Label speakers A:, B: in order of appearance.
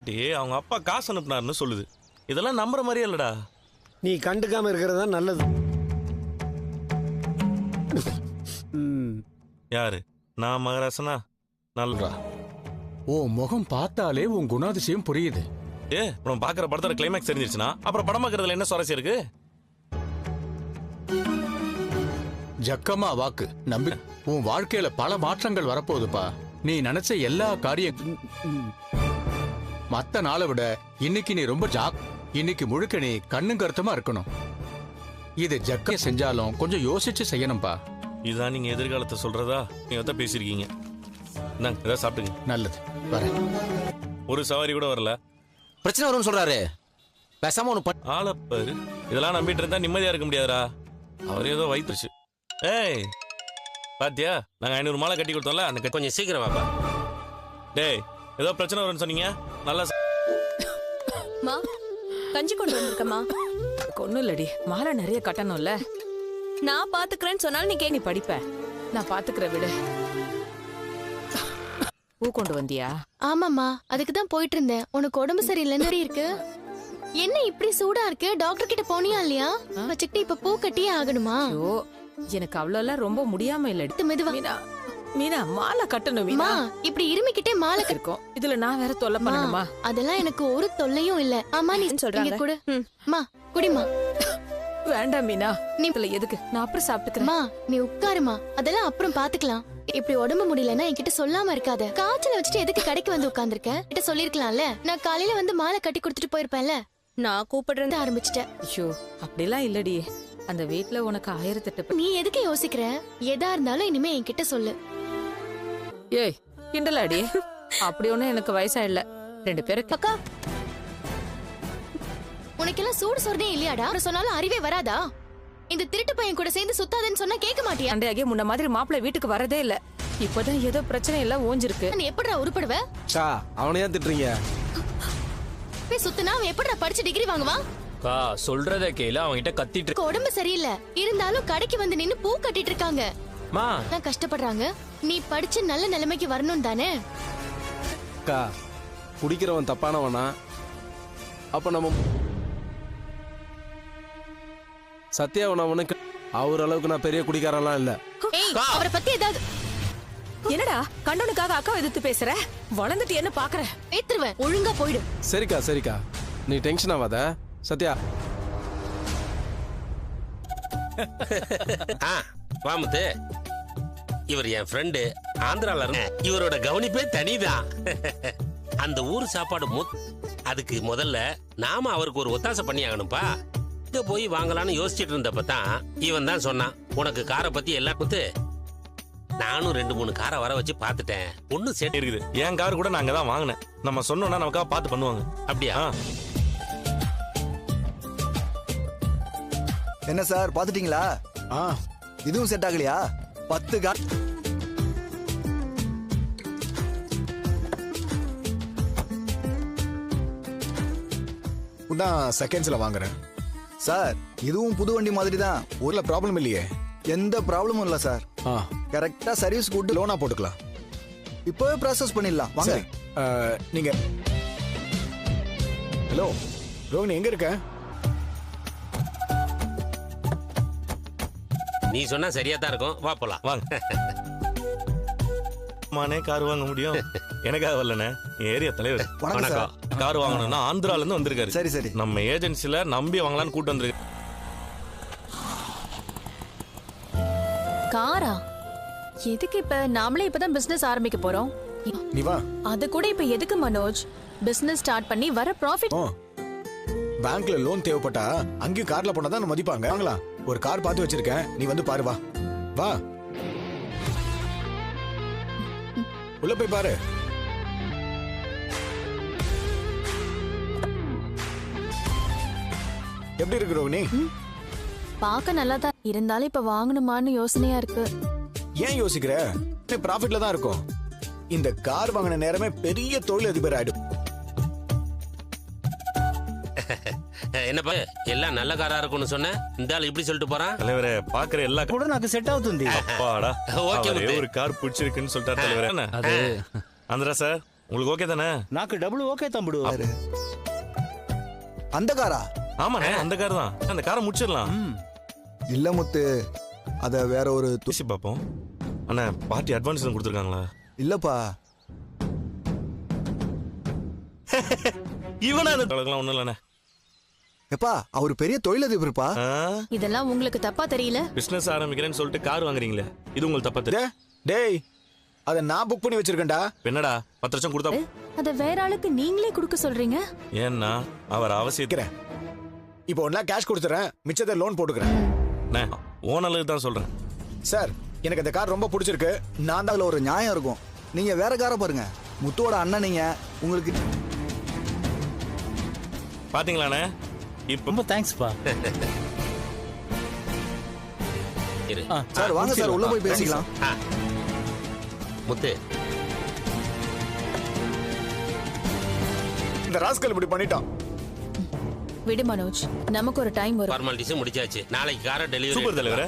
A: டேய் அவங்க அப்பா காசு அனுப்புனாருன்னு சொல்லுது. இதெல்லாம் நம்புற மாதிரியே இல்லடா.
B: நீ கண்டுக்காம இருக்கிறதா நல்லது.
A: யாரு நான் மகராசனா? நல்லடா.
C: ஓ முகம் பார்த்தாலே உன் குணாதிசயம் புரியுது.
A: அப்புறம் பாக்குற படத்தோட கிளைமேக்ஸ் தெரிஞ்சிருச்சுன்னா அப்புறம் படம் பார்க்கறதுல என்ன சுவாரஸ்யம் இருக்கு?
C: ஜக்கமா வாக்கு நம்பி உன் வாழ்க்கையில பல மாற்றங்கள் வரப்போகுதுப்பா. நீ நினைச்ச எல்லா காரியம் மத்த நாளை விட இன்னைக்கு நீ ரொம்ப இன்னைக்கு முழுக்க நீ கண்ணும் கருத்துமா இருக்கணும். இது ஜக்க செஞ்சாலும் கொஞ்சம் யோசிச்சு செய்யணும்பா.
A: இதான் நீங்க எதிர்காலத்தை சொல்றதா? நீங்க பேசிருக்கீங்க. ஏதாவது சாப்பிட்டுங்க.
C: நல்லது, வரேன்.
A: ஒரு சவாரி கூட வரல.
D: பிரச்சனை வரும்னு சொல்றாரு. பேசாம ஒண்ணு
A: ஆளப்பாரு. இதெல்லாம் நம்பிட்டு இருந்தா நிம்மதியா இருக்க முடியாதுடா. அவர் ஏதோ வயிற்றுச்சு. ஏய் பாத்தியா, நாங்க 500 மாலை கட்டி கொடுத்தோம்ல, அந்த
D: கொஞ்சம் சீக்கிரம் வாப்பா.
A: டேய் ஏதோ பிரச்சனை வரும்னு சொன்னீங்க. நல்லா
E: மா கஞ்சி கொண்டு வந்திருக்கமா.
F: ஒன்னும் இல்லடி, மாலை நிறைய கட்டணும்ல.
E: நான் பாத்துக்கிறேன்னு சொன்னாலும் நீ படிப்ப.
F: நான் பாத்துக்கிற விடு. பூ கொண்டு வந்தியா?
G: ஆமாம்மா, அதுக்கு தான் போயிட்டு இருந்தேன். உனக்கு உடம்பு சரியில்லைன்னு இருக்கு. என்ன இப்படி சூடா இருக்கு? டாக்டர் கிட்ட போனியா இல்லையா? வச்சுக்கிட்டு இப்ப பூ கட்டியே ஆகணுமா?
F: ஐயோ, எனக்கு அவ்வளோலாம் ரொம்ப முடியாம இல்ல.
G: மெதுவா
F: மீனா, மாலை கட்டணும் மீனா.
G: இப்படி இருமிக்கிட்டே மாலை
F: இருக்கும். இதுல நான் வேற தொல்லை பண்ணணுமா?
G: அதெல்லாம் எனக்கு ஒரு தொல்லையும் இல்ல. ஆமா நீ சொல்றீங்க குடு. மா குடிமா.
F: வேண்டாம் மீனா, நீ எதுக்கு? நான் அப்புறம் சாப்பிட்டுக்கிறேன்.
G: நீ உட்காருமா, அதெல்லாம் அப்புறம் பாத்துக்கலாம். இப்படி உடம்பு முடியலன்னா என்கிட்ட சொல்லாம இருக்காத. காய்ச்சல வச்சுட்டு எதுக்கு கடைக்கு வந்து உட்கார்ந்துருக்க? கிட்ட சொல்லிருக்கலாம்ல. நான் காலையில வந்து மாலை கட்டி கொடுத்துட்டு போயிருப்பேன்ல.
E: நான் கூப்பிடுறது
G: ஆரம்பிச்சிட்டேன்.
F: ஐயோ, அப்படிலாம் இல்லடி. அந்த வீட்ல உனக்கு 1008
G: நீ எதுக்கு யோசிக்கிற? எதா இருந்தாலும் இனிமே என்கிட்ட சொல்லு.
F: ஏய் கிண்டலாடி. அப்படி ஒண்ணும் எனக்கு வயசாயில்ல. 2 பேருக்கு
G: அக்கா, உனக்கெல்லாம் சூடு சொர்ணே இல்லையாடா? சொன்னாலும் அறிவே வராதா? இந்த திருட்டு பையன் கூட சேர்ந்து சுத்தாதன்னு சொன்னா கேட்க மாட்டியா?
F: அண்டையாகி முன்ன மாதிரி மாப்பிள்ளை வீட்டுக்கு வரதே இல்ல. இப்பதான் ஏதோ பிரச்சனை எல்லாம் ஓஞ்சிருக்கு.
G: நீ எப்படிடா உருப்படுவ?
B: அவனையா திட்டுறீங்க?
G: சுத்துனா அவன் எப்படிடா படிச்சு டிகிரி வாங்குவான்?
D: சொல்றத கேளு. அவன்கிட்ட கத்திட்டு
G: உடம்பு சரியில்லை இருந்தாலும் கடைக்கு வந்து நின்னு பூ கட்டிட்டு இருக்காங்க. நான் கஷ்டப்படுறாங்க. நீ படிச்சு நல்ல நிலைமைக்கு வரணும் தானே?
B: குடிக்கிறவன் தப்பானவனா? அப்ப நம்ம சத்யாவனவனுக்கு அவர் அளவுக்கு நான் பெரிய குடிக்காரன்லாம் இல்ல.
G: அவரை பத்தி ஏதாவது
F: என்னடா கண்டனுக்காக அக்கா எதிர்த்து பேசுற? வளர்ந்துட்டு என்ன பாக்குற?
G: ஏத்துருவேன். ஒழுங்கா போயிடு.
B: சரிக்கா நீ டென்ஷன் ஆகாத. சத்யா
D: வாமுத்து, இவர் என் ஃப்ரெண்டு. ஆந்திரால இருந்து. இவரோட கவனிப்பே தனிதான். அந்த ஊர் சாப்பாடு அதுக்கு முதல்ல நாம அவருக்கு ஒரு ஒத்தாசை பண்ணி ஆகணும்பா. இங்க போய் வாங்கலாம்னு யோசிச்சுட்டு இருந்தப்பதான் இவன் தான் சொன்னான், உனக்கு காரை பத்தி எல்லாம் குத்து. நானும் 2-3 காரை வர வச்சு பாத்துட்டேன். ஒன்னும் செட்
A: இருக்குது. என் கார் கூட நான் அங்கதான் வாங்கினேன். நம்ம சொன்னோம்னா நமக்காக பார்த்து பண்ணுவாங்க.
D: அப்படியா?
H: என்ன சார் பாத்துட்டீங்களா? இதுவும் செட் ஆகலையா? 10 கார்
I: செகண்ட்ஸ்ல வாங்குறேன்
H: சார். இதுவும் புது வண்டி மாதிரி தான்.
I: ஊர்ல ப்ராப்ளம் இல்லையே?
H: எந்த ப்ராப்ளமும் இல்ல சார். கரெக்டா சர்வீஸ் கூட்டு
I: லோனா போட்டுக்கலாம்.
H: இப்பவே ப்ராசஸ் பண்ணிடலாம் வாங்க.
I: நீங்க ஹலோ ரோஹினி, எங்க இருக்க?
D: நீ சொன்னா சரியா தான் இருக்கும். வா போலாம்.
A: வாங்க. மானே கார் வாங்க முடியும்? எனக்காக வரலண்ணே, ஏரியா தலைவர்.
H: வணக்கம்.
A: கார் வாங்கணும்னா ஆந்திரால இருந்து வந்திருக்காரு.
H: சரி
A: நம்ம ஏஜென்சில நம்பி வாங்கலாம்னு கூட்டு வந்திருக்கு.
E: காரா? எதுக்கு இப்ப? நாமளே இப்பதான் பிசினஸ் ஆரம்பிக்க போறோம்.
I: நீ வா.
E: அது கூட இப்ப எதுக்கு மனோஜ்? பிசினஸ் ஸ்டார்ட் பண்ணி வர ப்ராஃபிட்.
I: பேங்க்ல லோன் தேவைப்பட்டா அங்கேயும் கார்ல போனா தான் மதிப்பாங்க. வாங்கலாம். ஒரு கார் பார்த்து வச்சிருக்கேன், நீ வந்து பாரு. வா வா, உள்ள போய் பாரு. எப்படி இருக்கு ரோஹினி?
E: பார்க்க நல்லா தான் இருந்தாலும் இப்ப வாங்கணுமான்னு யோசனையா இருக்கு.
I: ஏன் யோசிக்கிற? ப்ராஃபிட்ல தான் இருக்கும். இந்த கார் வாங்கின நேரமே பெரிய தொழில் அதிபர் ஆயிடும்.
D: என்னப்பா எல்லாம் நல்ல காரா இருக்கும்னு சொன்ன, இந்த ஆள் இப்படி சொல்லிட்டு போறான்.
A: தலைவரே பாக்குற எல்லா
B: கூட నాకు సెట్ అవుతుంది.
A: அப்பாடா,
D: ஓகே
A: ஒரு கார் பிடிச்சிருக்குன்னு சொல்லிட்டாரு தலைவரே.
D: அது
A: ஆந்திரா சார், உங்களுக்கு ஓகே தானே?
J: నాకు డబ్బులు ఓకే తమ్ముడు.
H: அந்த காரா?
A: ஆமாண்ணே, அந்த கார் தான். அந்த காரை முடிச்சிடலாம்.
H: இல்ல முத்து, அத வேற ஒரு
A: தூசி பார்ப்போம். அண்ணா பார்ட்டி அட்வான்ஸ் கொடுத்துருக்காங்களா?
H: இல்லப்பா.
A: இவனா அந்த ஒன்றும் இல்லைண்ணே.
H: எப்பா அவர் பெரிய தொழிலதிபர்ப்பா.
E: இதெல்லாம் உங்களுக்கு தப்பா தெரியல?
A: பிசினஸ் ஆரம்பிக்கிறேன்னு சொல்லிட்டு கார் வாங்குறீங்களே, இது உங்களுக்கு தப்பா தெரியும்?
I: டேய் அதை நான் புக் பண்ணி வச்சிருக்கேன்டா.
A: என்னடா 10 லட்சம் கொடுத்தா
E: அத வேற ஆளுக்கு நீங்களே கொடுக்க சொல்றீங்க?
A: ஏன்னா அவர் அவசியம்.
I: இப்போ ஒன்னா கேஷ் கொடுத்துறேன், மிச்சத்தை லோன் போட்டுக்கிறேன்.
A: ஓனலுக்கு தான் சொல்றேன்.
I: சார் எனக்கு அந்த கார் ரொம்ப பிடிச்சிருக்கு.
H: நான் தான் ஒரு நியாயம் இருக்கும். நீங்க வேற காரை பாருங்க. முத்துவோட அண்ணன் நீங்க, உங்களுக்கு
A: பாத்தீங்களாண்ணே? இப்போ
J: ரொம்ப தேங்க்ஸ்ப்பா.
D: இரு.
H: சார் வாங்க சார், உள்ள போய் பேசிக்கலாம்.
D: முத்து,
I: இந்த ராஸ்கல் இப்படி பண்ணிட்டான்.
E: விடு மனோஜ், நமக்கு ஒரு டைம் வரும்.
D: ஃபார்மாலிட்டிஸும் முடிச்சாச்சு. நாளைக்கு காரை டெலிவரி.
A: சூப்பர் தலைவரே.